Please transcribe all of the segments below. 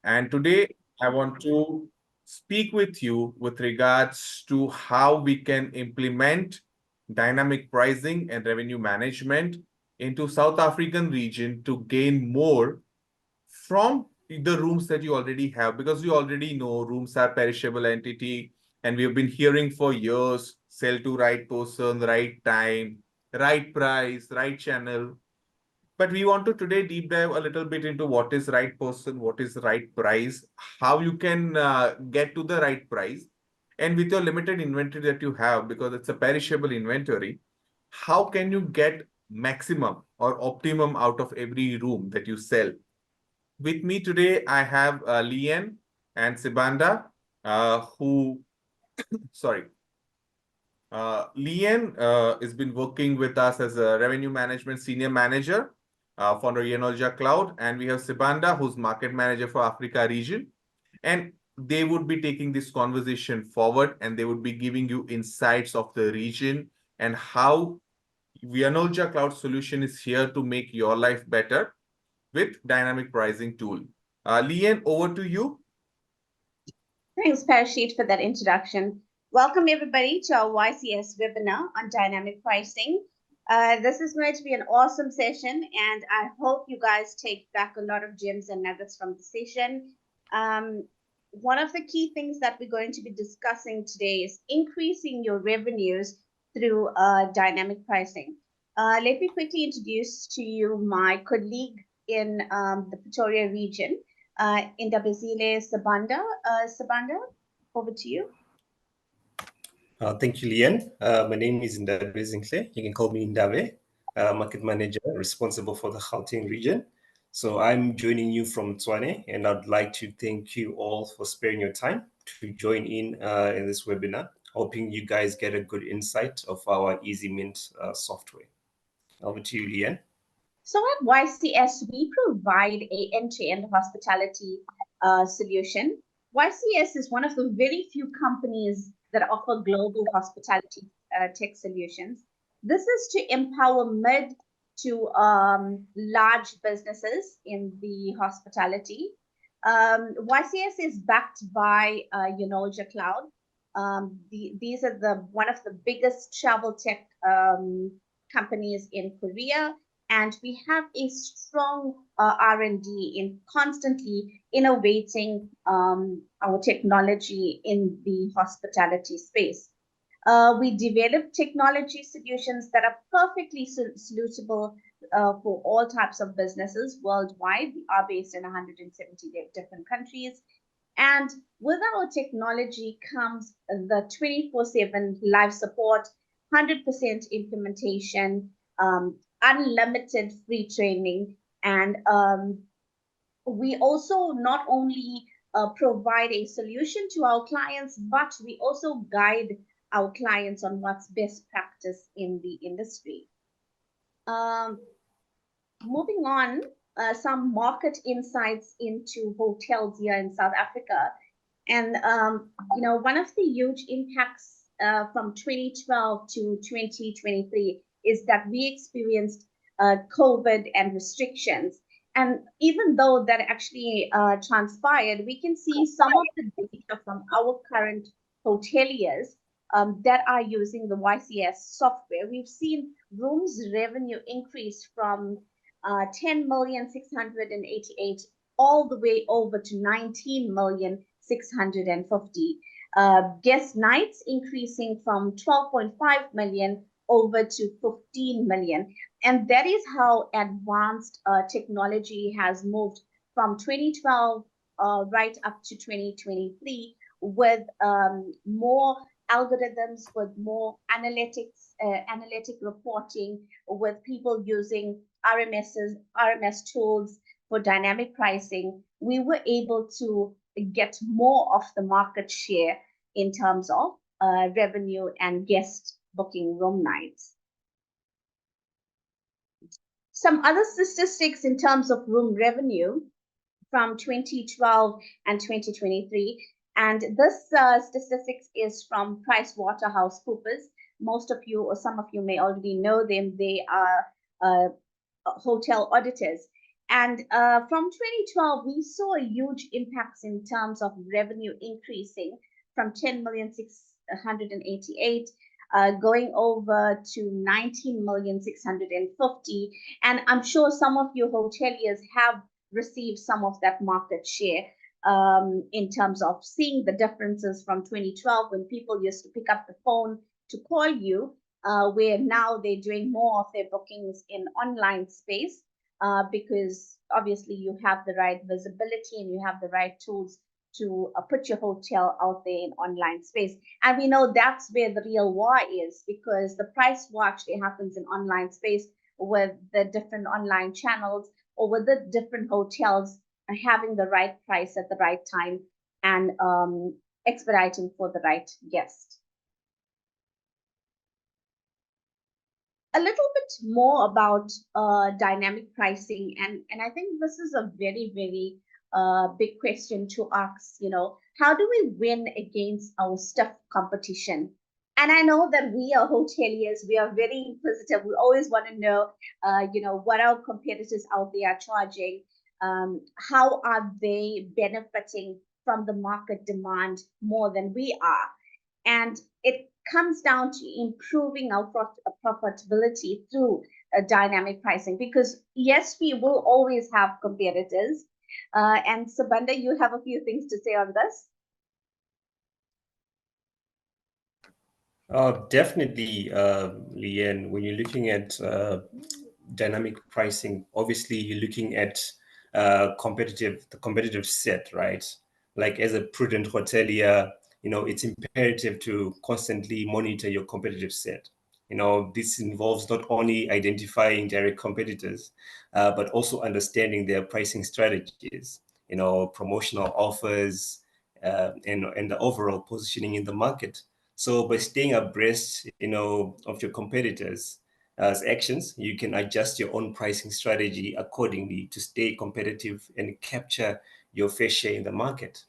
And today I want to speak with you with regards to how we can implement dynamic pricing and revenue management into South African region to gain more from the rooms that you already have, because you already know rooms are perishable entity, and we have been hearing for years, sell to right person, right time, right price, right channel. But we want to today deep dive a little bit into what is right person, what is right price, how you can get to the right price, and with your limited inventory that you have, because it's a perishable inventory, how can you get maximum or optimum out of every room that you sell. With me today, I have Lian and Sibanda, who, sorry, Lian has been working with us as a revenue management senior manager for the Yanolja Cloud, and we have Sibanda, who's market manager for Africa region. And they would be taking this conversation forward, and they would be giving you insights of the region and how Yanolja Cloud solution is here to make your life better with dynamic pricing tool. Lian, over to you. Thanks, Parashit, for that introduction. Welcome, everybody, to our YCS webinar on dynamic pricing. This is going to be an awesome session, and I hope you guys take back a lot of gems and nuggets from the session. One of the key things that we're going to be discussing today is increasing your revenues through dynamic pricing. Let me quickly introduce to you my colleague in the Pretoria region, Indabezile Sibanda. Sibanda, over to you. Thank you, Lian. My name is Ndabe Zinhle. You can call me Ndabe, market manager responsible for the Gauteng region. So I'm joining you from Tshwane, and I'd like to thank you all for sparing your time to join in this webinar, hoping you guys get a good insight of our EasyMint software. Over to you, Lian. So at YCS, we provide a end-to-end hospitality solution. YCS is one of the very few companies that offer global hospitality tech solutions. This is to empower mid to large businesses in the hospitality. YCS is backed by Yanolja Cloud. These are one of the biggest travel tech companies in Korea, and we have a strong R&D in constantly innovating our technology in the hospitality space. We develop technology solutions that are perfectly suitable for all types of businesses worldwide. We are based in 170 different countries. And with our technology comes the 24/7 live support, 100% implementation, unlimited free training, and we also not only provide a solution to our clients, but we also guide our clients on what's best practice in the industry. Moving on, some market insights into hotels here in South Africa. And, one of the huge impacts from 2012 to 2023 is that we experienced COVID and restrictions. And even though that actually transpired, we can see some of the data from our current hoteliers that are using the YCS software. We've seen rooms revenue increase from 10,688,000 all the way over to 19,650,000. Guest nights increasing from 12.5 million over to 15 million. And that is how advanced technology has moved from 2012 right up to 2023, with more algorithms, with more analytic reporting, with people using RMS tools for dynamic pricing. We were able to get more of the market share in terms of revenue and guest booking room nights. Some other statistics in terms of room revenue from 2012 and 2023. And this statistics is from PricewaterhouseCoopers. Most of you, or some of you, may already know them. They are hotel auditors. And from 2012, we saw a huge impacts in terms of revenue increasing from 10,688 going over to 19,650. And I'm sure some of you hoteliers have received some of that market share in terms of seeing the differences from 2012 when people used to pick up the phone to call you, where now they're doing more of their bookings in online space. Because obviously you have the right visibility and you have the right tools to put your hotel out there in online space. And we know that's where the real war is, because the price war actually happens in online space with the different online channels or with the different hotels having the right price at the right time and expediting for the right guest. A little bit more about dynamic pricing, and I think this is a very, very big question to ask. How do we win against our stiff competition? And I know that we are hoteliers, we are very inquisitive. We always want to know, what our competitors out there are charging. How are they benefiting from the market demand more than we are? And it comes down to improving our profitability through dynamic pricing, because yes, we will always have competitors. And Sibanda, you have a few things to say on this. Definitely, Leanne, when you're looking at dynamic pricing, obviously you're looking at the competitive set, right? Like as a prudent hotelier, it's imperative to constantly monitor your competitive set. This involves not only identifying direct competitors, but also understanding their pricing strategies, promotional offers, and the overall positioning in the market. So by staying abreast, of your competitors' actions, you can adjust your own pricing strategy accordingly to stay competitive and capture your fair share in the market.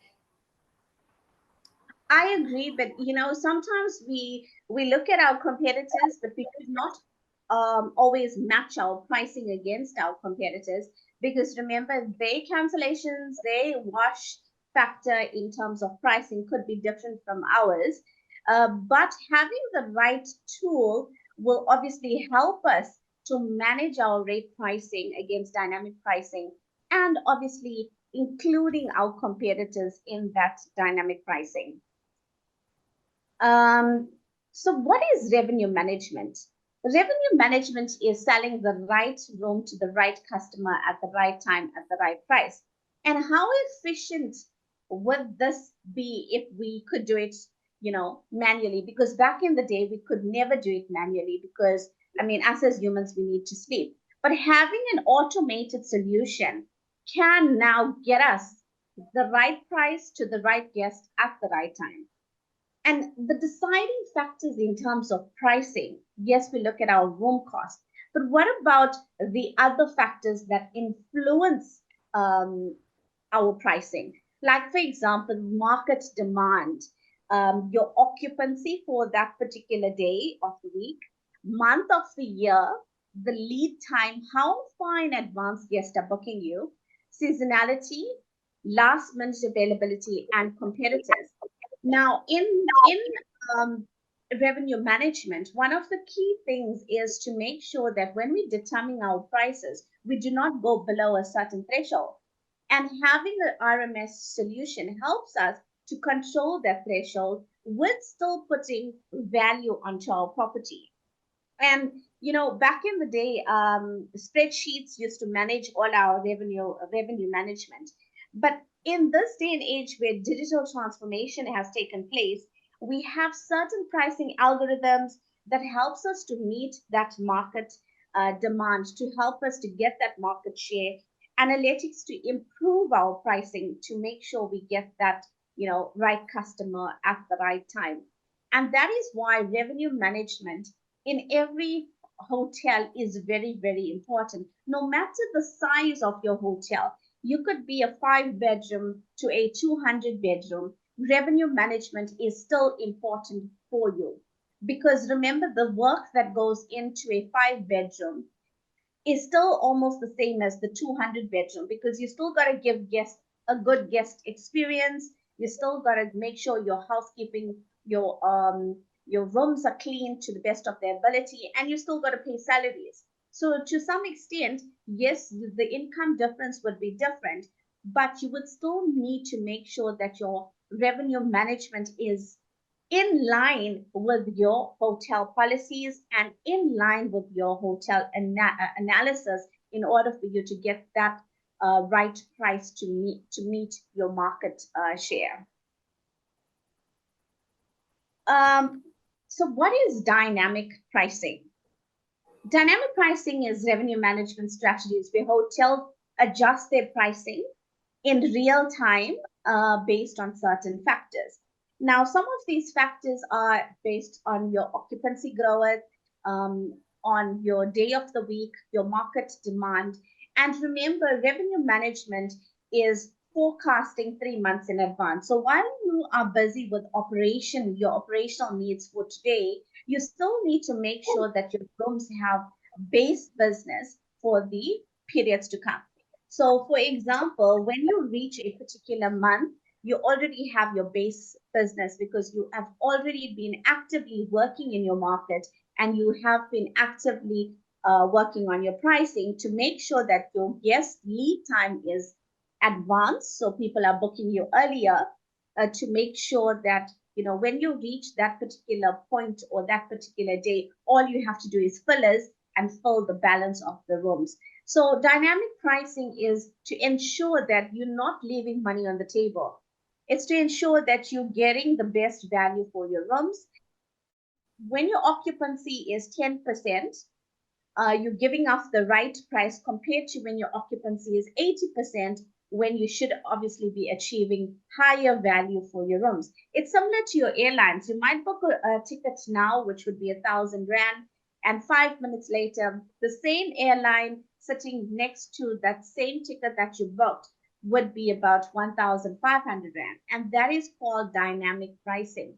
I agree, but sometimes we look at our competitors, but we could not always match our pricing against our competitors, because remember, their cancellations, their wash factor in terms of pricing could be different from ours. But having the right tool will obviously help us to manage our rate pricing against dynamic pricing, and obviously including our competitors in that dynamic pricing. So what is revenue management? Revenue management is selling the right room to the right customer at the right time at the right price. And how efficient would this be if we could do it, manually? Because back in the day, we could never do it manually because, us as humans, we need to sleep. But having an automated solution can now get us the right price to the right guest at the right time. And the deciding factors in terms of pricing, yes, we look at our room cost, but what about the other factors that influence our pricing? Like, for example, market demand, your occupancy for that particular day of the week, month of the year, the lead time, how far in advance guests are booking you, seasonality, last minute availability, and competitors. Now, in revenue management, one of the key things is to make sure that when we determine our prices, we do not go below a certain threshold. And having an RMS solution helps us to control that threshold with still putting value onto our property. And back in the day, spreadsheets used to manage all our revenue management. But in this day and age where digital transformation has taken place, we have certain pricing algorithms that helps us to meet that market demand, to help us to get that market share, analytics to improve our pricing, to make sure we get that right customer at the right time. And that is why revenue management in every hotel is very, very important. No matter the size of your hotel, you could be a 5-bedroom to a 200-bedroom. Revenue management is still important for you, because remember, the work that goes into a 5-bedroom is still almost the same as the 200 bedroom, because you still got to give guests a good guest experience. You still got to make sure your housekeeping, your rooms are clean to the best of their ability, and you still got to pay salaries. So to some extent, yes, the income difference would be different, but you would still need to make sure that your revenue management is in line with your hotel policies and in line with your hotel analysis, in order for you to get that right price to meet your market share. So what is dynamic pricing? Dynamic pricing is revenue management strategies where hotels adjust their pricing in real time based on certain factors. Now, some of these factors are based on your occupancy growth, on your day of the week, your market demand. And remember, revenue management is forecasting 3 months in advance. So while you are busy with your operational needs for today, you still need to make sure that your rooms have base business for the periods to come. So, for example, when you reach a particular month, you already have your base business because you have already been actively working in your market, and you have been actively working on your pricing to make sure that your guest lead time is advanced. So people are booking you earlier to make sure that, when you reach that particular point or that particular day, all you have to do is fillers and fill the balance of the rooms. So dynamic pricing is to ensure that you're not leaving money on the table. It's to ensure that you're getting the best value for your rooms. When your occupancy is 10%, you're giving off the right price compared to when your occupancy is 80%, when you should obviously be achieving higher value for your rooms. It's similar to your airlines. You might book a ticket now, which would be 1,000 Rand, and 5 minutes later, the same airline sitting next to that same ticket that you booked would be about 1,500 Rand. And that is called dynamic pricing.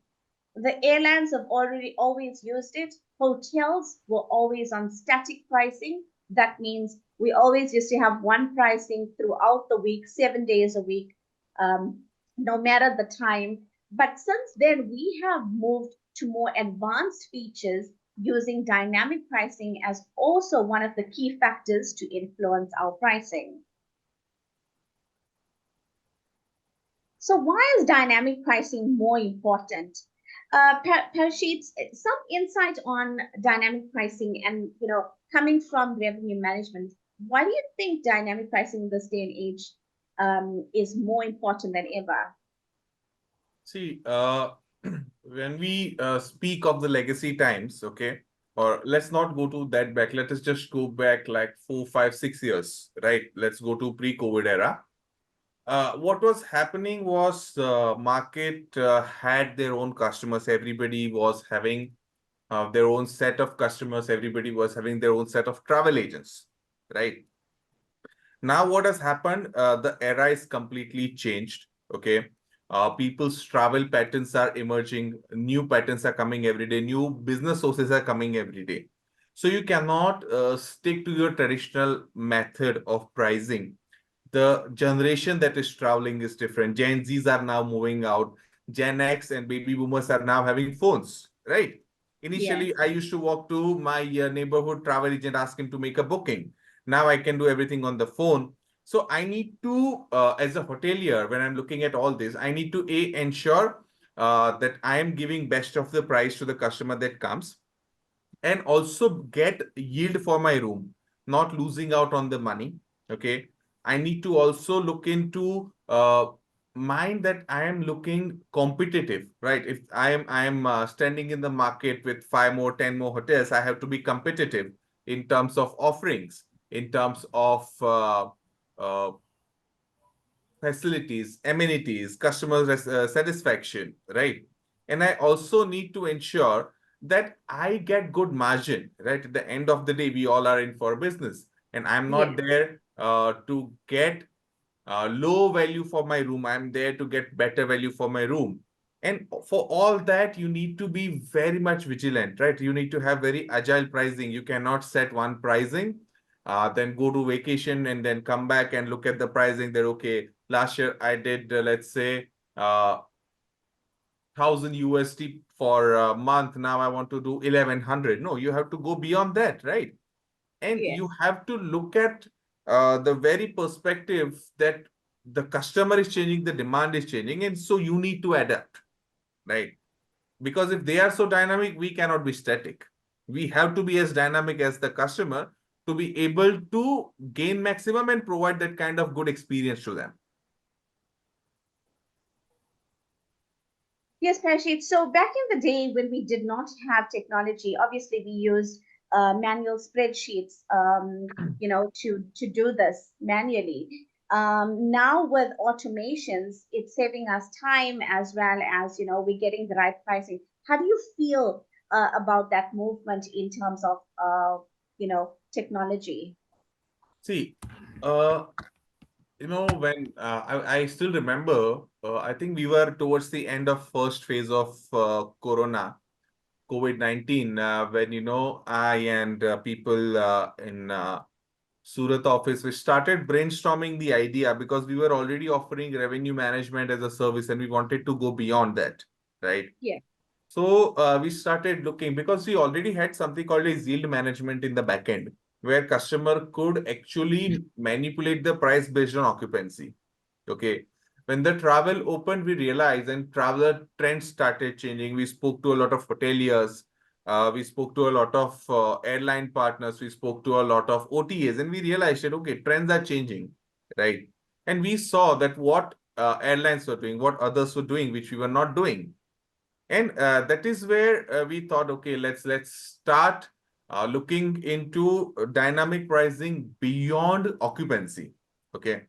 The airlines have always used it. Hotels were always on static pricing. That means we always used to have one pricing throughout the week, 7 days a week, no matter the time. But since then, we have moved to more advanced features using dynamic pricing as also one of the key factors to influence our pricing. So why is dynamic pricing more important? Parashit, some insight on dynamic pricing and, coming from revenue management. Why do you think dynamic pricing in this day and age is more important than ever? See, when we speak of the legacy times, okay, or let's not go to that back. Let us just go back like 4, 5, 6 years, right? Let's go to pre-COVID era. What was happening was market had their own customers. Everybody was having their own set of customers. Everybody was having their own set of travel agents, right? Now what has happened? The era is completely changed, okay? People's travel patterns are emerging. New patterns are coming every day. New business sources are coming every day. So you cannot stick to your traditional method of pricing. The generation that is traveling is different. Gen Zs are now moving out. Gen X and baby boomers are now having phones, right? Initially, Yes. I used to walk to my neighborhood travel agent, ask him to make a booking. Now I can do everything on the phone. So I need to, as a hotelier, when I'm looking at all this, I need to ensure that I am giving best of the price to the customer that comes, and also get yield for my room, not losing out on the money. Okay. I need to also look into mind that I am looking competitive, right? If I am standing in the market with 5 more, 10 more hotels, I have to be competitive in terms of offerings, in terms of uh, facilities, amenities, customer satisfaction, right? And I also need to ensure that I get good margin, right? At the end of the day, we all are in for business, and I'm not Yes. there to get low value for my room. I'm there to get better value for my room. And for all that, you need to be very much vigilant, right? You need to have very agile pricing. You cannot set one pricing then go to vacation and then come back and look at the pricing. That okay, last year I did let's say 1,000 USD for a month. Now I want to do 1,100. No, you have to go beyond that, right? And Yes. you have to look at the very perspective that the customer is changing, the demand is changing, and so you need to adapt, right? Because if they are so dynamic, we cannot be static. We have to be as dynamic as the customer to be able to gain maximum and provide that kind of good experience to them. Yes, Parashit. So back in the day when we did not have technology, obviously we used manual spreadsheets, to do this manually. Now with automations, it's saving us time as well as, we're getting the right pricing. How do you feel about that movement in terms of, technology? See, when I still remember, I think we were towards the end of first phase of Corona, COVID-19, when, I and people in Surat office, we started brainstorming the idea because we were already offering revenue management as a service and we wanted to go beyond that, right? Yeah. So we started looking because we already had something called as yield management in the back end, where customer could actually manipulate the price based on occupancy. Okay. When the travel opened, we realized and traveler trends started changing. We spoke to a lot of hoteliers. We spoke to a lot of airline partners. We spoke to a lot of OTAs, and we realized that, okay, trends are changing, right? And we saw that what airlines were doing, what others were doing, which we were not doing. And that is where we thought, okay, let's start looking into dynamic pricing beyond occupancy. Okay.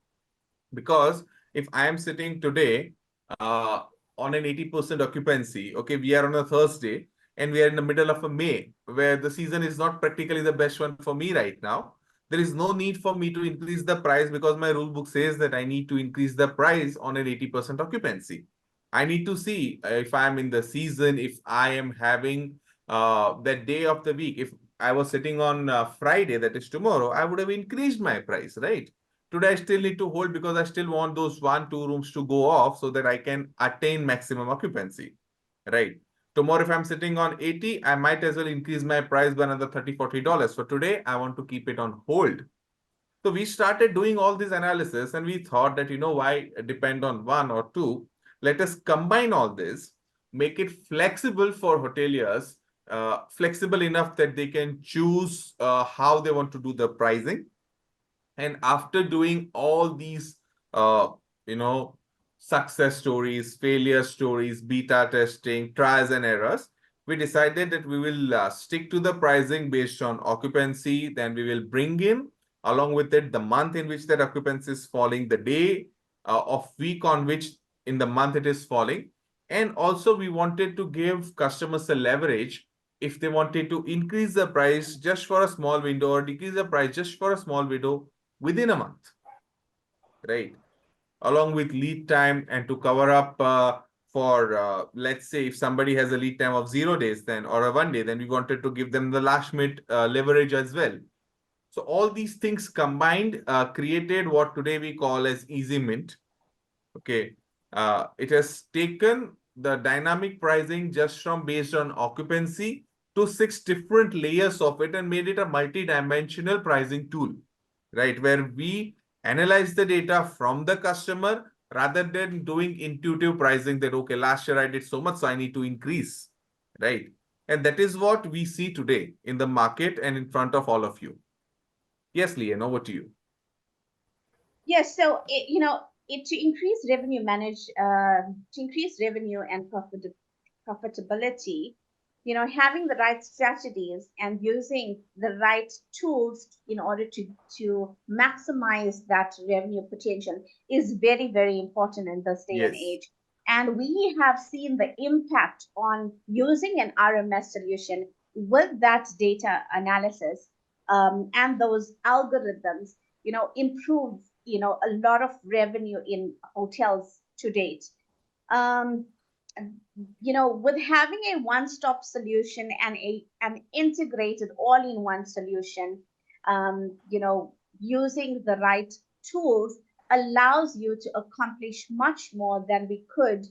Because if I am sitting today on an 80% occupancy, okay, we are on a Thursday and we are in the middle of a May where the season is not practically the best one for me right now. There is no need for me to increase the price because my rule book says that I need to increase the price on an 80% occupancy. I need to see if I'm in the season, if I am having that day of the week. If I was sitting on Friday, that is tomorrow, I would have increased my price, right? Today, I still need to hold because I still want those 1, 2 rooms to go off so that I can attain maximum occupancy, right? Tomorrow, if I'm sitting on 80, I might as well increase my price by another $30, $40. For today, I want to keep it on hold. So we started doing all this analysis and we thought that, why depend on one or two? Let us combine all this, make it flexible for hoteliers, flexible enough that they can choose how they want to do the pricing. And after doing all these, you know, success stories, failure stories, beta testing, trials and errors, we decided that we will stick to the pricing based on occupancy. Then we will bring in, along with it, the month in which that occupancy is falling, the day of week on which in the month it is falling. And also we wanted to give customers a leverage if they wanted to increase the price just for a small window or decrease the price just for a small window within a month, right? Along with lead time and to cover up for, let's say, if somebody has a lead time of 0 days then or a 1 day, then we wanted to give them the last minute leverage as well. So all these things combined created what today we call as Easy Mint. Okay. It has taken the dynamic pricing just from based on occupancy to 6 different layers of it and made it a multi-dimensional pricing tool, right? Where we analyze the data from the customer rather than doing intuitive pricing that, okay, last year I did so much, so I need to increase, right? And that is what we see today in the market and in front of all of you. Yes, Lian, over to you. Yes, so to increase revenue to increase revenue and profitability, having the right strategies and using the right tools in order to maximize that revenue potential is very, very important in this day and Yes. age. And we have seen the impact on using an RMS solution with that data analysis and those algorithms, improve, a lot of revenue in hotels to date. Um, with having a one-stop solution and an integrated all-in-one solution, using the right tools allows you to accomplish much more than we could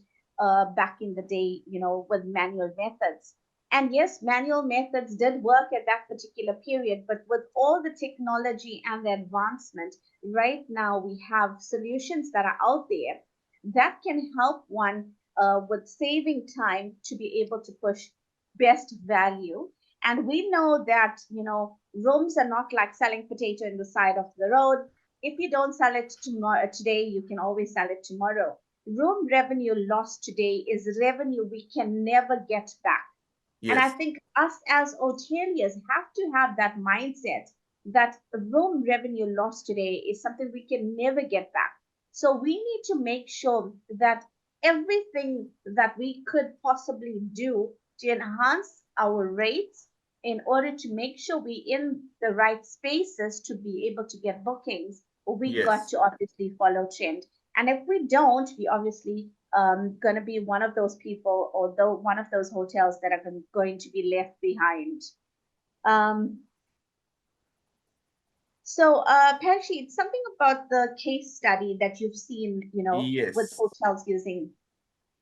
back in the day, with manual methods. And yes, manual methods did work at that particular period, but with all the technology and the advancement, right now we have solutions that are out there that can help one with saving time to be able to push best value. And we know that, rooms are not like selling potato in the side of the road. If you don't sell it tomorrow, today, you can always sell it tomorrow. Room revenue lost today is revenue we can never get back. And I Yes. think us as hoteliers have to have that mindset that room revenue lost today is something we can never get back. So we need to make sure that everything that we could possibly do to enhance our rates in order to make sure we're in the right spaces to be able to get bookings, we got Yes. to obviously follow trend. And if we don't, we obviously going to be one of those people, or one of those hotels that are going to be left behind. Um, Pershi, it's something about the case study that you've seen, with Yes. hotels using.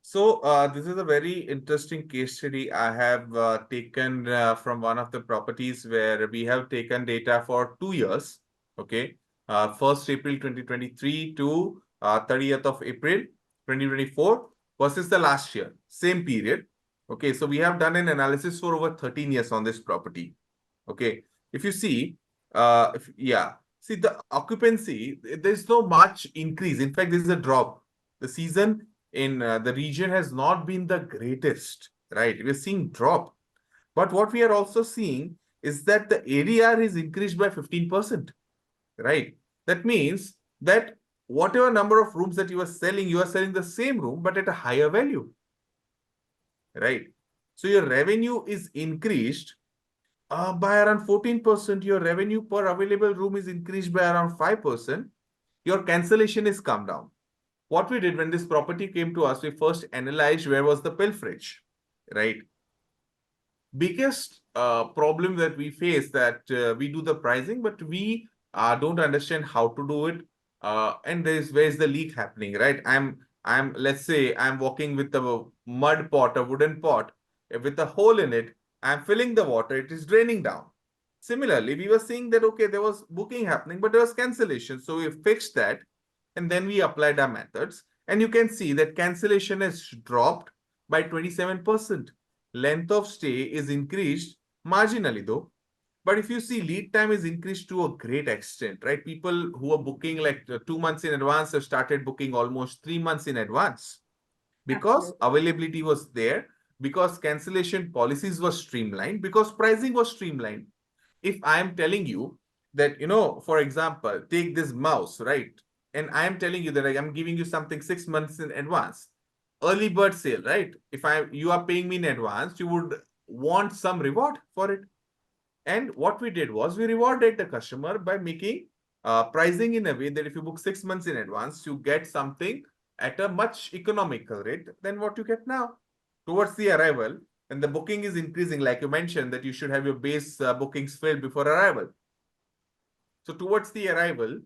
So, this is a very interesting case study I have taken from one of the properties where we have taken data for 2 years. Okay. 1st April 2023 to 30th of April 2024 versus the last year, same period. Okay. So, we have done an analysis for over 13 years on this property. Okay. If you see, see the occupancy, there's no much increase. In fact, there's a drop. The season in the region has not been the greatest, right? We're seeing drop. But what we are also seeing is that the ADR is increased by 15%, right? That means that whatever number of rooms that you are selling the same room, but at a higher value, right? So your revenue is increased by around 14%. Your revenue per available room is increased by around 5%. Your cancellation is come down. What we did when this property came to us, we first analyzed where was the pilferage, right? Biggest problem that we face that we do the pricing, but we don't understand how to do it. And where's the leak happening, right? Let's say I'm walking with a mud pot, a wooden pot with a hole in it. I'm filling the water, it is draining down. Similarly, we were seeing that, okay, there was booking happening, but there was cancellation. So we fixed that and then we applied our methods. And you can see that cancellation has dropped by 27%. Length of stay is increased marginally though. But if you see, lead time is increased to a great extent, right? People who are booking like 2 months in advance have started booking almost 3 months in advance because Absolutely. availability was there, because cancellation policies were streamlined, because pricing was streamlined. If I am telling you that, for example, take this mouse, right? And I am telling you that I am giving you something 6 months in advance, early bird sale, right? If you are paying me in advance, you would want some reward for it. And what we did was we rewarded the customer by making pricing in a way that if you book 6 months in advance, you get something at a much economical rate than what you get now. Towards the arrival, and the booking is increasing, like you mentioned, that you should have your base bookings filled before arrival. So towards the arrival,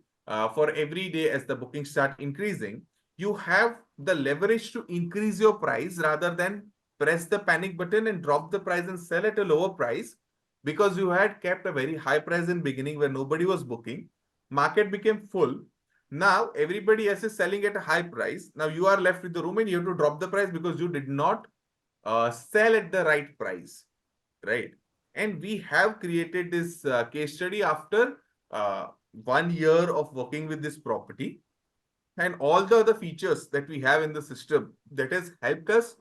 for every day as the bookings start increasing, you have the leverage to increase your price rather than press the panic button and drop the price and sell at a lower price, because you had kept a very high price in beginning where nobody was booking. Market became full. Now everybody else is selling at a high price. Now you are left with the room and you have to drop the price because you did not sell at the right price, right? And we have created this case study after 1 year of working with this property and all the other features that we have in the system that has helped us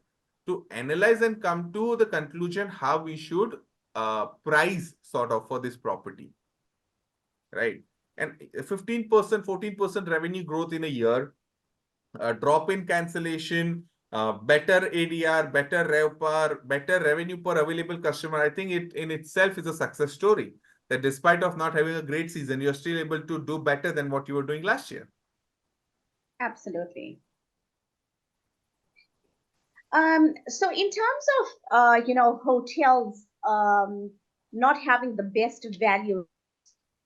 to analyze and come to the conclusion how we should price sort of for this property, right? And 15%, 14% revenue growth in a year, a drop in cancellation, better ADR, better RevPAR, better revenue per available customer. I think it in itself is a success story that despite of not having a great season, you're still able to do better than what you were doing last year. Absolutely. So in terms of hotels not having the best value,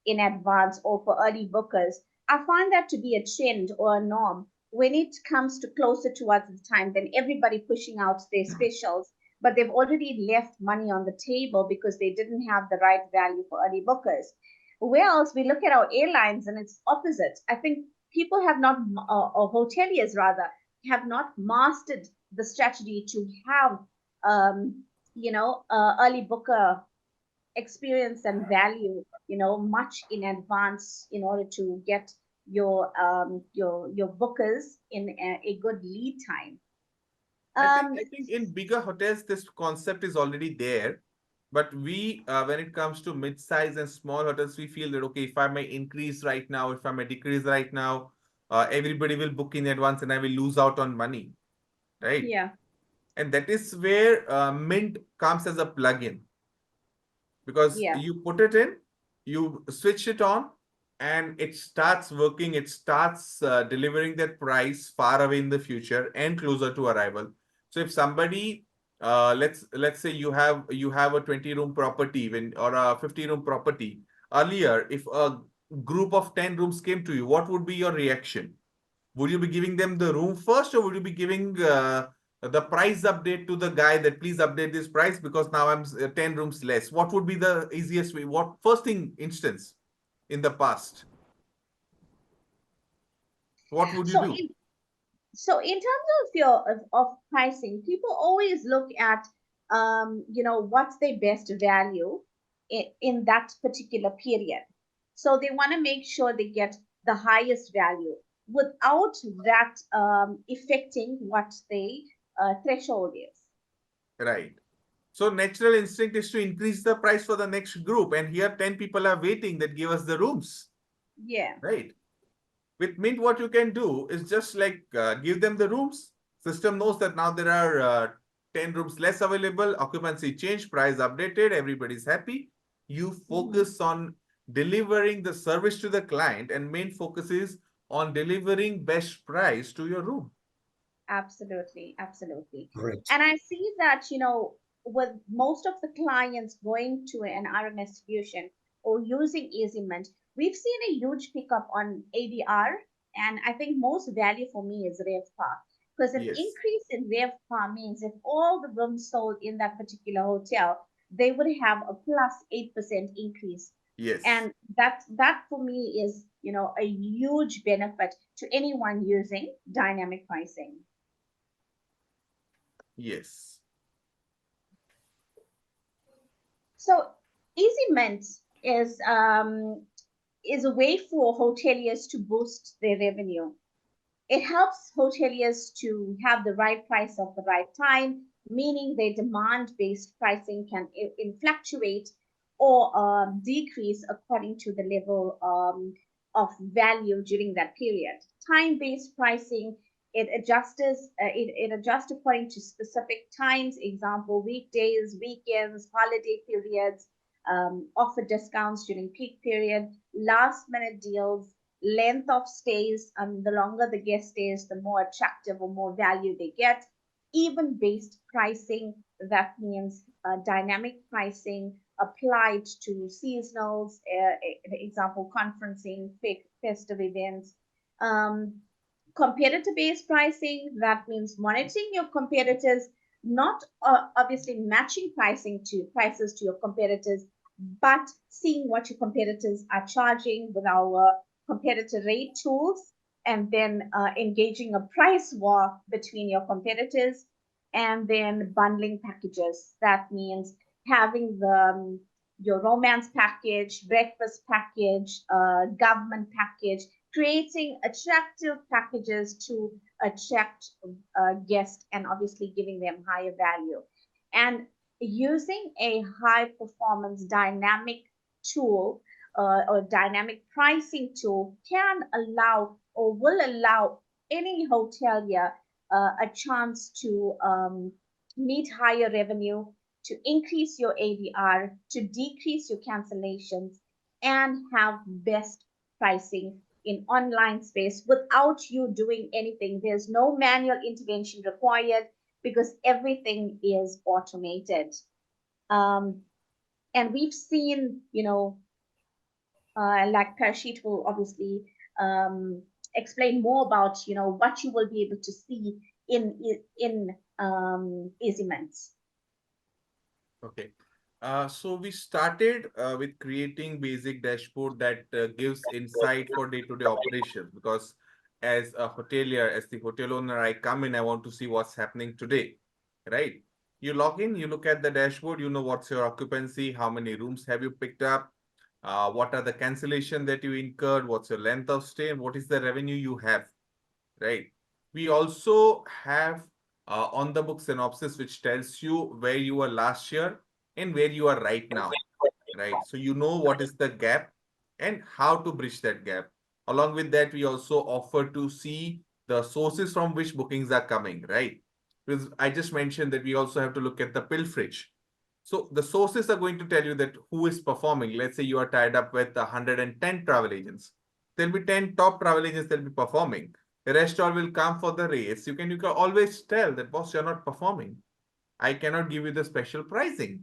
in advance or for early bookers. I find that to be a trend or a norm. When it comes to closer towards the time, then everybody pushing out their specials, but they've already left money on the table because they didn't have the right value for early bookers. Whereas we look at our airlines and it's opposite. I think people have not, or hoteliers rather, have not mastered the strategy to have, early booker experience and value, much in advance in order to get your bookers in a good lead time. I think in bigger hotels, this concept is already there. But we, when it comes to mid-size and small hotels, we feel that, okay, if I may increase right now, if I may decrease right now, everybody will book in advance and I will lose out on money, right? Yeah. And that is where Mint comes as a plugin. Because Yeah. you put it in, you switch it on, and it starts working. It starts delivering that price far away in the future and closer to arrival. So if somebody, let's say you have a 20-room property or a 50-room property. Earlier, if a group of 10 rooms came to you, what would be your reaction? Would you be giving them the room first, or would you be giving the price update to the guy that please update this price because now I'm 10 rooms less? What would be the easiest way? What first thing instance in the past? What would you do? So in terms of of pricing, people always look at what's their best value in that particular period. So they want to make sure they get the highest value without that affecting what the threshold is. Right. So natural instinct is to increase the price for the next group. And here 10 people are waiting that give us the rooms. Yeah. Right. With Mint, what you can do is just like give them the rooms. System knows that now there are 10 rooms less available, occupancy changed, price updated, everybody's happy. You focus on delivering the service to the client, and main focus is on delivering best price to your room. Absolutely, absolutely. Great. And I see that, with most of the clients going to an RMS solution or using EasyMint, we've seen a huge pickup on ADR. And I think most value for me is RevPAR, because an Yes. increase in RevPAR means if all the rooms sold in that particular hotel, they would have a plus 8% increase. Yes. And that for me is, a huge benefit to anyone using dynamic pricing. Yes. So EasyMint is a way for hoteliers to boost their revenue. It helps hoteliers to have the right price at the right time, meaning their demand-based pricing can fluctuate or decrease according to the level of value during that period. Time-based pricing, it adjusts according to specific times, example, weekdays, weekends, holiday periods, offer discounts during peak period, last minute deals, length of stays. The longer the guest stays, the more attractive or more value they get. Even based pricing, that means dynamic pricing applied to seasonals, example, conferencing, festive events. Competitor-based pricing, that means monitoring your competitors, not obviously matching prices to your competitors, but seeing what your competitors are charging with our competitor rate tools, and then engaging a price war between your competitors, and then bundling packages. That means having your romance package, breakfast package, government package, creating attractive packages to attract guests and obviously giving them higher value. And using a high performance dynamic tool or dynamic pricing tool can allow or will allow any hotelier a chance to meet higher revenue, to increase your ADR, to decrease your cancellations, and have best pricing in online space without you doing anything. There's no manual intervention required because everything is automated. And we've seen, like Parashit will obviously explain more about, what you will be able to see in EasyMints. Okay. So we started with creating basic dashboard that gives insight for day-to-day operations, because as a hotelier, as the hotel owner, I come in, I want to see what's happening today, right? You log in, you look at the dashboard, you know what's your occupancy, how many rooms have you picked up, what are the cancellation that you incurred, what's your length of stay, and what is the revenue you have, right? We also have on the book synopsis, which tells you where you were last year and where you are right now, right? So you know what is the gap and how to bridge that gap. Along with that, we also offer to see the sources from which bookings are coming, right? Because I just mentioned that we also have to look at the pilferage. So the sources are going to tell you that who is performing. Let's say you are tied up with 110 travel agents. There'll be 10 top travel agents that will be performing. The rest all will come for the race. You can always tell that, boss, you're not performing. I cannot give you the special pricing.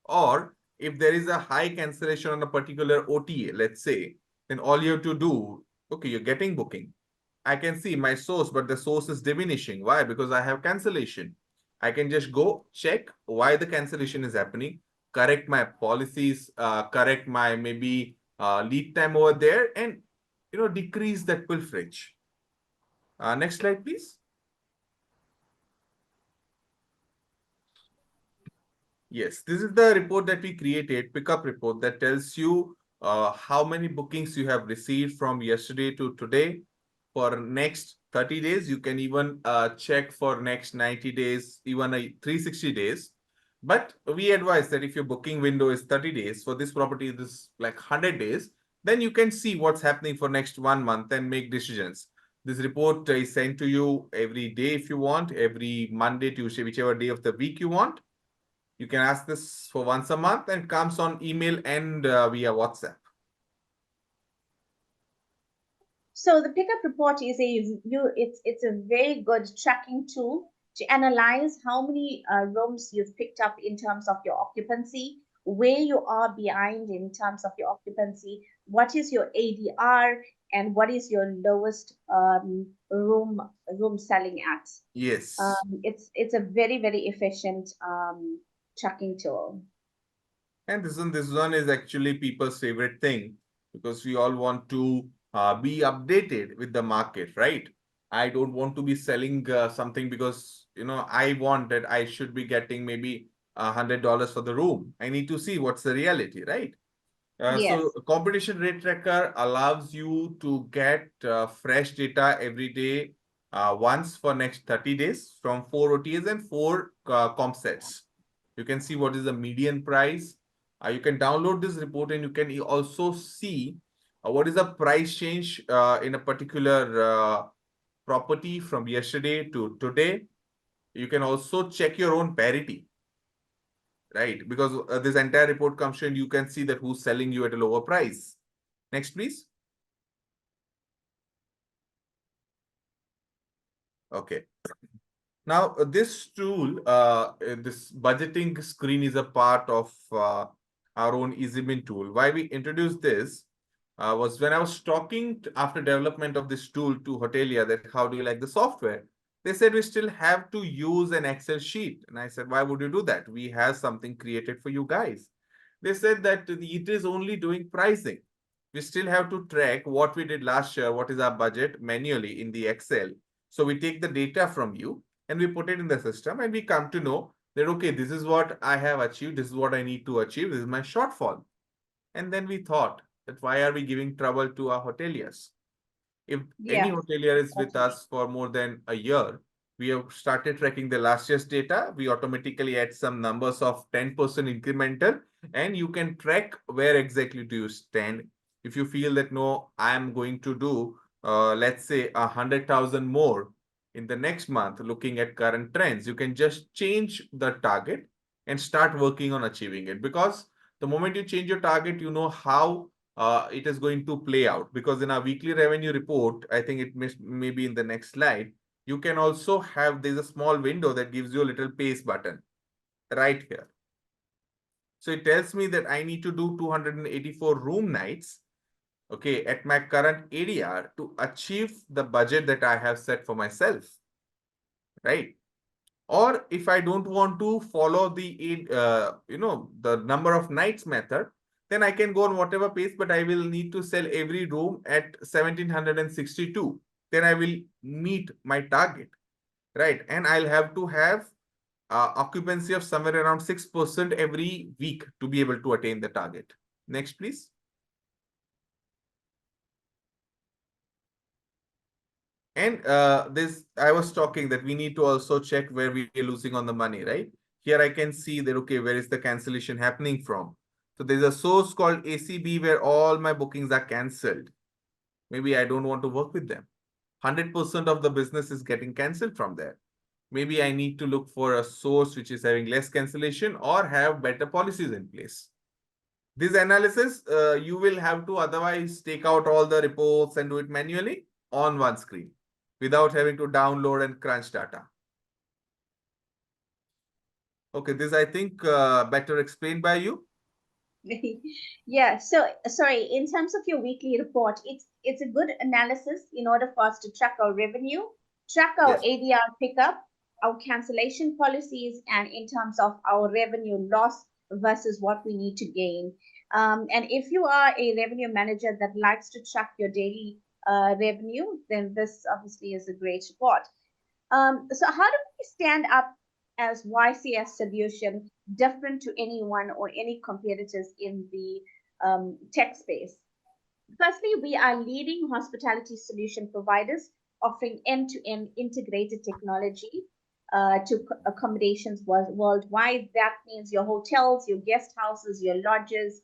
Or if there is a high cancellation on a particular OTA, let's say, then all you have to do, okay, you're getting booking. I can see my source, but the source is diminishing. Why? Because I have cancellation. I can just go check why the cancellation is happening, correct my policies, correct my maybe lead time over there, and decrease that pilferage. Next slide, please. Yes, this is the report that we created, pickup report, that tells you how many bookings you have received from yesterday to today. For next 30 days, you can even check for next 90 days, even a 360 days. But we advise that if your booking window is 30 days, for this property, this is like 100 days, then you can see what's happening for next 1 month and make decisions. This report is sent to you every day if you want, every Monday, Tuesday, whichever day of the week you want. You can ask this for once a month and comes on email and via WhatsApp. So the pickup report is it's a very good tracking tool to analyze how many rooms you've picked up in terms of your occupancy, where you are behind in terms of your occupancy, what is your ADR, and what is your lowest room selling at. Yes. It's a very, very efficient tracking tool. And this one is actually people's favorite thing, because we all want to be updated with the market, right? I don't want to be selling something because I want that I should be getting maybe $100 for the room. I need to see what's the reality, right? Yes. So competition rate tracker allows you to get fresh data every day, once for next 30 days from 4 OTAs and 4 comp sets. You can see what is the median price. You can download this report and you can also see what is the price change in a particular property from yesterday to today. You can also check your own parity, right? Because this entire report comes to, and you can see that who's selling you at a lower price. Next, please. Okay. Now, this tool, this budgeting screen is a part of our own EasyMint tool. Why we introduced this was when I was talking after development of this tool to Hotelia, that how do you like the software? They said we still have to use an Excel sheet. And I said, why would you do that? We have something created for you guys. They said that it is only doing pricing. We still have to track what we did last year, what is our budget manually in the Excel. So we take the data from you and we put it in the system and we come to know that, okay, this is what I have achieved, this is what I need to achieve, this is my shortfall. And then we thought that why are we giving trouble to our hoteliers? If any hotelier is with us for more than a year, we have started tracking the last year's data. We automatically add some numbers of 10% incremental, and you can track where exactly do you stand. If you feel that, no, I am going to do, let's say 100,000 more in the next month, looking at current trends, you can just change the target and start working on achieving it. Because the moment you change your target, you know how it is going to play out. Because in our weekly revenue report, I think it may be in the next slide, you can also have, there's a small window that gives you a little pace button right here. So it tells me that I need to do 284 room nights, okay, at my current ADR to achieve the budget that I have set for myself, right? Or if I don't want to follow the, the number of nights method, then I can go on whatever pace, but I will need to sell every room at 1762. Then I will meet my target, right? And I'll have to have occupancy of somewhere around 6% every week to be able to attain the target. Next, please. And this, I was talking that we need to also check where we are losing on the money, right? Here I can see that, okay, where is the cancellation happening from? So there's a source called ACB where all my bookings are cancelled. Maybe I don't want to work with them. 100% of the business is getting cancelled from there. Maybe I need to look for a source which is having less cancellation or have better policies in place. This analysis, you will have to otherwise take out all the reports and do it manually on one screen without having to download and crunch data. Okay, this I think better explained by you. Yeah, so sorry, in terms of your weekly report, it's a good analysis in order for us to track our revenue, track our Yes. ADR pickup, our cancellation policies, and in terms of our revenue loss versus what we need to gain. And if you are a revenue manager that likes to track your daily revenue, then this obviously is a great report. So how do we stand up as YCS solution different to anyone or any competitors in the tech space? Firstly, we are leading hospitality solution providers offering end-to-end integrated technology to accommodations worldwide. That means your hotels, your guest houses, your lodges,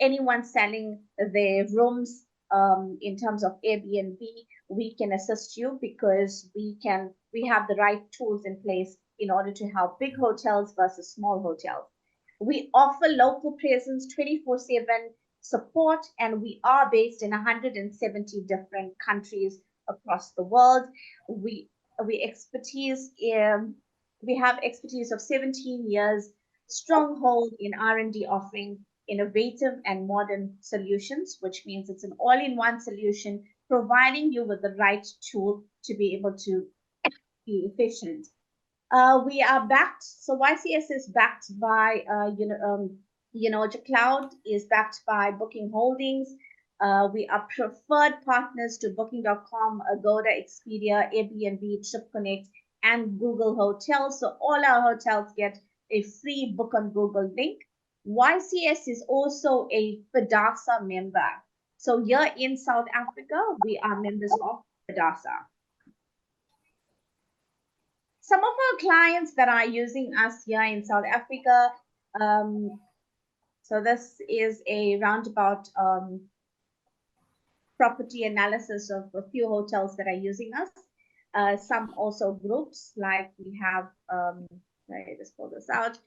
anyone selling their rooms in terms of Airbnb, we can assist you because we have the right tools in place in order to help big hotels versus small hotels. We offer local presence 24/7 support, and we are based in 170 different countries across the world. We have expertise of 17 years, stronghold in R&D offering innovative and modern solutions, which means it's an all-in-one solution, providing you with the right tool to be able to be efficient. We are backed, so YCS is backed by, the cloud is backed by Booking Holdings. We are preferred partners to Booking.com, Agoda, Expedia, Airbnb, TripConnect, and Google Hotels. So all our hotels get a free Book on Google link. YCS is also a Fidasa member. So here in South Africa, we are members of Fidasa. Some of our clients that are using us here in South Africa, so this is a roundabout property analysis of a few hotels that are using us. Some also groups, like we have, let's pull this out.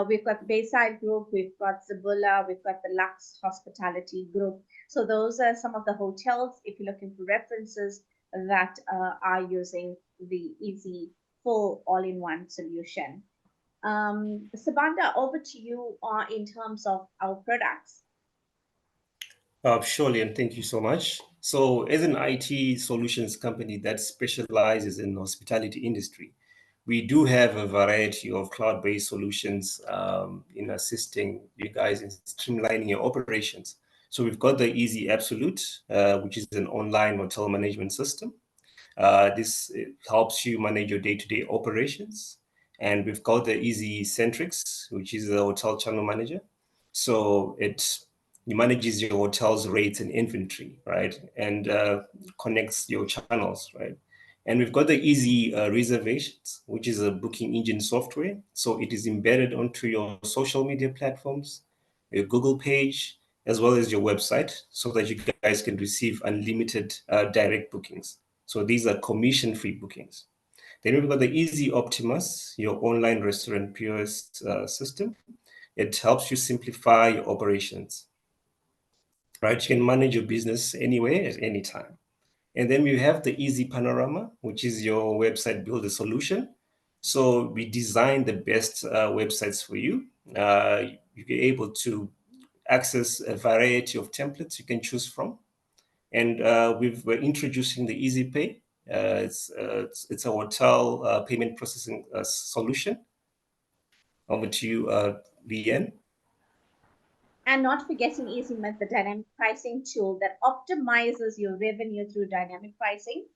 We've got Bayside Group, we've got Zabula, we've got the Lux Hospitality Group. So those are some of the hotels, if you're looking for references, that are using the Easy full all-in-one solution. Sibanda, over to you in terms of our products. Surely, and thank you so much. So as an IT solutions company that specializes in the hospitality industry, we do have a variety of cloud-based solutions in assisting you guys in streamlining your operations. So we've got the Easy Absolute, which is an online hotel management system. This helps you manage your day-to-day operations. And we've got the Easy Centrix, which is the hotel channel manager. So it manages your hotel's rates and inventory, right? And connects your channels, right? And we've got the Easy Reservations, which is a booking engine software. So it is embedded onto your social media platforms, your Google page, as well as your website, so that you guys can receive unlimited direct bookings. So these are commission-free bookings. Then we've got the Easy Optimus, your online restaurant POS system. It helps you simplify your operations, right? You can manage your business anywhere at any time. And then we have the Easy Panorama, which is your website builder solution. So we designed the best websites for you. You'll be able to access a variety of templates you can choose from. And we're introducing the EasyPay. It's a hotel payment processing solution. Over to you, Leanne. And not forgetting EasyMint, the dynamic pricing tool that optimizes your revenue through dynamic pricing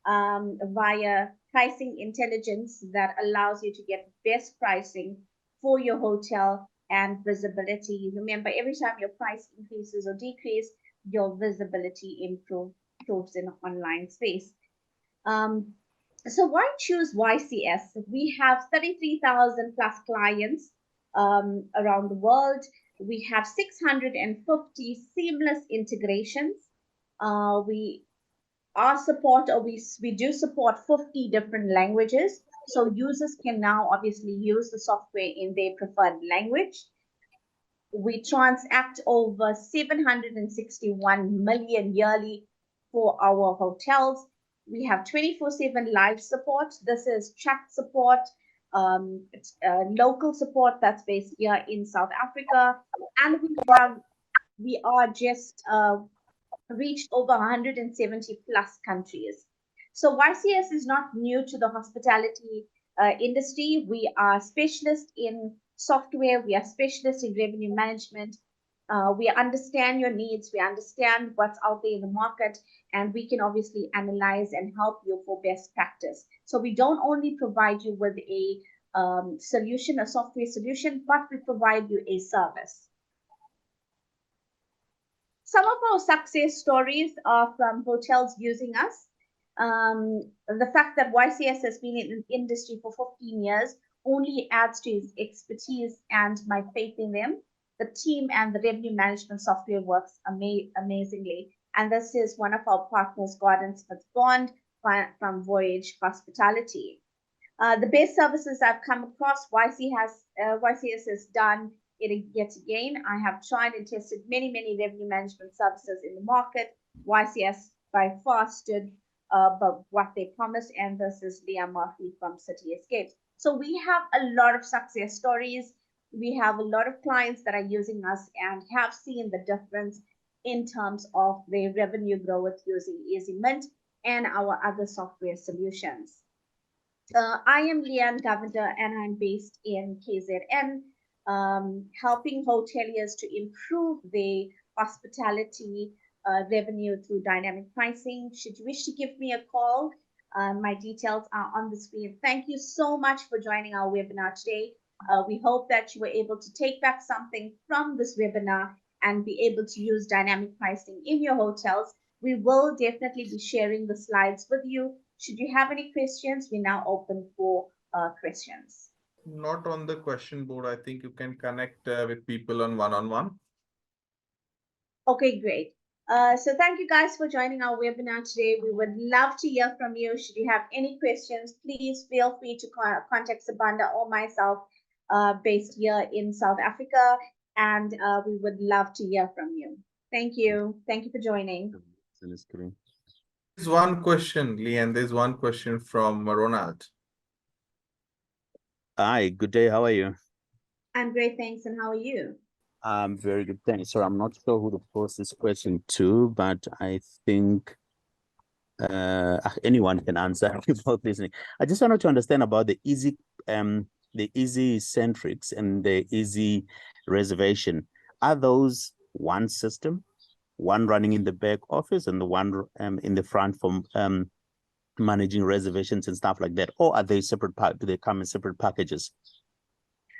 via pricing intelligence that allows you to get best pricing for your hotel and visibility. Remember, every time your price increases or decreases, your visibility improves in online space. So why choose YCS? We have 33,000 plus clients around the world. We have 650 seamless integrations. We do support 50 different languages. So users can now obviously use the software in their preferred language. We transact over 761 million yearly for our hotels. We have 24/7 live support. This is chat support, local support that's based here in South Africa, and we are just reached over 170 plus countries. So YCS is not new to the hospitality industry. We are specialists in software. We are specialists in revenue management. We understand your needs. We understand what's out there in the market, and we can obviously analyze and help you for best practice. So we don't only provide you with a solution, a software solution, but we provide you a service. Some of our success stories are from hotels using us. The fact that YCS has been in the industry for 15 years only adds to his expertise and my faith in them. The team and the revenue management software works amazingly. And this is one of our partners, Gordon Smith Bond from Voyage Hospitality. The best services I've come across, YCS has done it yet again. I have tried and tested many revenue management services in the market. YCS by far stood but what they promised, and this is Leah Murphy from City Escapes. So we have a lot of success stories. We have a lot of clients that are using us and have seen the difference in terms of their revenue growth using EasyMint and our other software solutions. I am Leanne Govender, and I'm based in KZN, helping hoteliers to improve their hospitality revenue through dynamic pricing. Should you wish to give me a call, my details are on the screen. Thank you so much for joining our webinar today. We hope that you were able to take back something from this webinar and be able to use dynamic pricing in your hotels. We will definitely be sharing the slides with you. Should you have any questions, we're now open for questions. Not on the question board. I think you can connect with people on one-on-one. Okay, great. So thank you guys for joining our webinar today. We would love to hear from you. Should you have any questions, please feel free to contact Sabanda or myself based here in South Africa, and we would love to hear from you. Thank you. Thank you for joining. There's one question, Leanne. There's one question from Ronald. Hi, good day. How are you? I'm great, thanks. And how are you? I'm very good, thanks. So I'm not sure who to pose this question to, but I think anyone can answer without listening. I just wanted to understand about the Easy Centrics and the Easy Reservation. Are those one system, one running in the back office and the one in the front from managing reservations and stuff like that, or are they separate? Do they come in separate packages?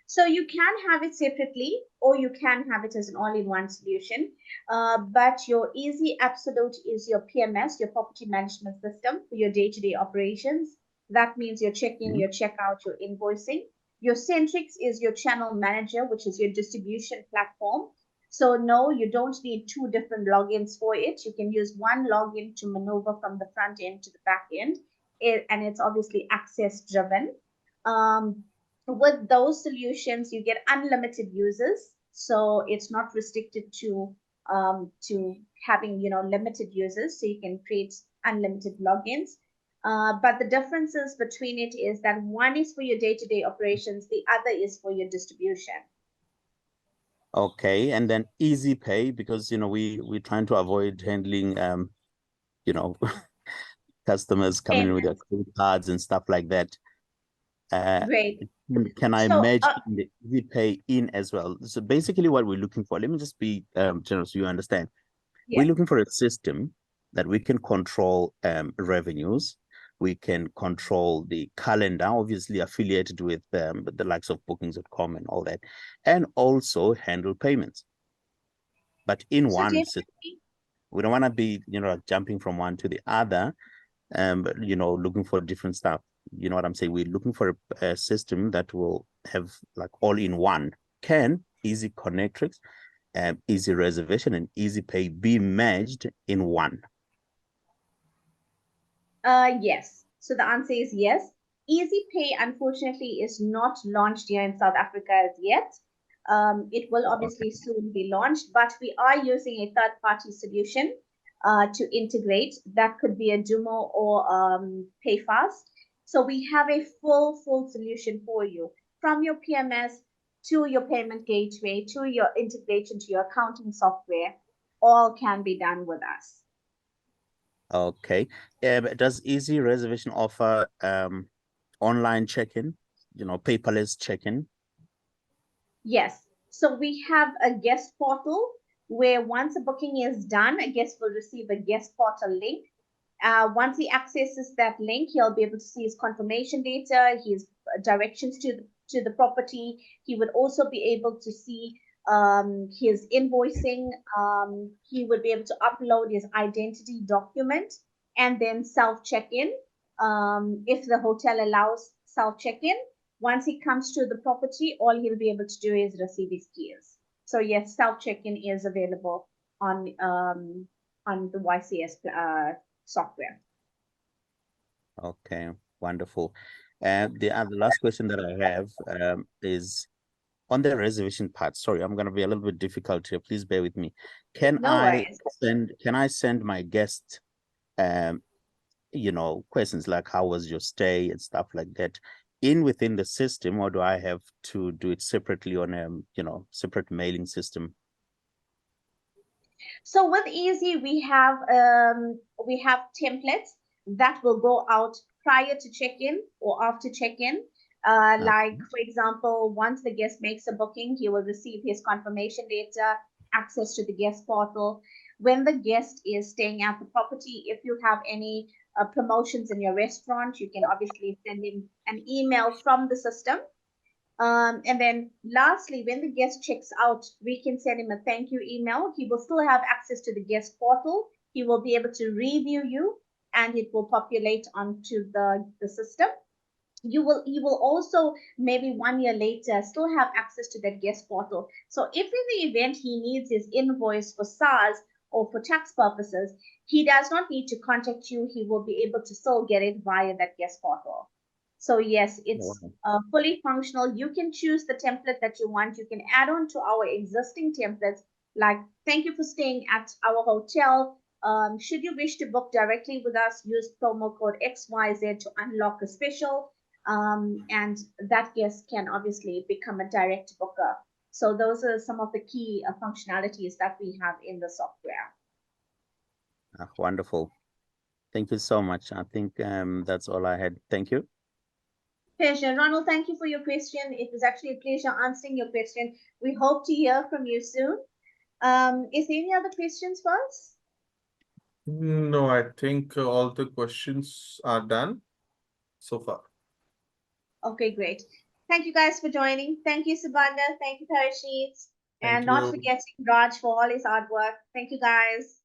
So you can have it separately, or you can have it as an all-in-one solution. But your Easy Absolute is your PMS, your property management system for your day-to-day operations. That means your check-in, your check-out, your invoicing. Your Centrics is your channel manager, which is your distribution platform. So no, you don't need two different logins for it. You can use one login to maneuver from the front end to the back end, and it's obviously access driven. With those solutions, you get unlimited users, so it's not restricted to having limited users. So you can create unlimited logins. But the differences between it is that one is for your day-to-day operations, the other is for your distribution. Okay, and then easy pay, because we're trying to avoid handling you know customers coming in with their credit cards and stuff like that. Great. Can I So, merge the easy pay in as well? So basically what we're looking for, let me just be general so you understand. Yeah. We're looking for a system that we can control revenues. We can control the calendar, obviously affiliated with the likes of bookings.com and all that, and also handle payments. But in So one definitely, system, we don't want to be, jumping from one to the other, looking for different stuff. You know what I'm saying? We're looking for a system that will have like all in one. Can easy connectrix, easy reservation, and easy pay be merged in one? yes. So the answer is yes. Easy Pay, unfortunately, is not launched here in South Africa as yet. It will obviously soon be launched, but we are using a third-party solution to integrate. That could be a Dumo or PayFast. So we have a full solution for you, from your PMS to your payment gateway to your integration to your accounting software. All can be done with us. Okay. Does easy reservation offer online check-in, paperless check-in? Yes. So we have a guest portal where once a booking is done, a guest will receive a guest portal link. Once he accesses that link, he'll be able to see his confirmation data, his directions to the property. He would also be able to see his invoicing. He would be able to upload his identity document and then self-check-in. If the hotel allows self-check-in, once he comes to the property, all he'll be able to do is receive his keys. So yes, self-check-in is available on the YCS software. Okay, wonderful. The last question that I have is on the reservation part. Sorry, I'm going to be a little bit difficult here. Please bear with me. Can I send my guest questions like how was your stay and stuff like that within the system, or do I have to do it separately on a separate mailing system? So with Easy, we have templates that will go out prior to check-in or after check-in. Like, for example, once the guest makes a booking, he will receive his confirmation data, access to the guest portal. When the guest is staying at the property, if you have any promotions in your restaurant, you can obviously send him an email from the system. And then lastly, when the guest checks out, we can send him a thank you email. He will still have access to the guest portal. He will be able to review you and it will populate onto the system. You will also maybe 1 year later still have access to that guest portal. So if in the event he needs his invoice for SARS or for tax purposes, he does not need to contact you. He will be able to still get it via that guest portal. So yes, it's fully functional. You can choose the template that you want. You can add on to our existing templates, like thank you for staying at our hotel. Should you wish to book directly with us, use promo code XYZ to unlock a special. And that guest can obviously become a direct booker. So those are some of the key functionalities that we have in the software. Wonderful. Thank you so much. I think that's all I had. Thank you. Pleasure. Ronald, thank you for your question. It was actually a pleasure answering your question. We hope to hear from you soon. Is there any other questions for us? No, I think all the questions are done so far. Okay, great. Thank you guys for joining. Thank you, Subhanda. Thank you, Parashit. And not forgetting Raj for all his hard work. Thank you, guys.